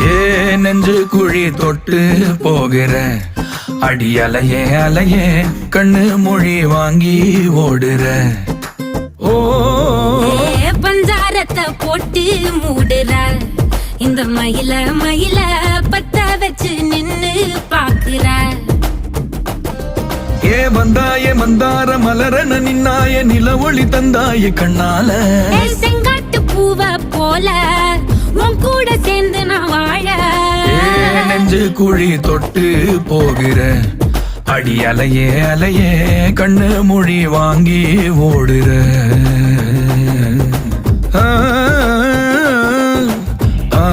ஏ நெஞ்சு குழி தொட்டு போகிற அடி அலையே அலையே கண்ணு மொழி வாங்கி ஓடுற. ஓ பஞ்சாரத்தை போட்டு மூடுற இந்த மயில மயில பத்த வச்சு நின்னு பாக்குற. ஏ வந்தாய மந்தார மலரன நின்னாய நில ஒளி தந்தாய கண்ணால. செங்காட்டு பூவ போல உன் கூட சேர்ந்து நான் வாழ. நெஞ்சு குழி தொட்டு போகிற அடி அலையே அலையே கண்ணு மொழி வாங்கி ஓடுற. ஆ ஆ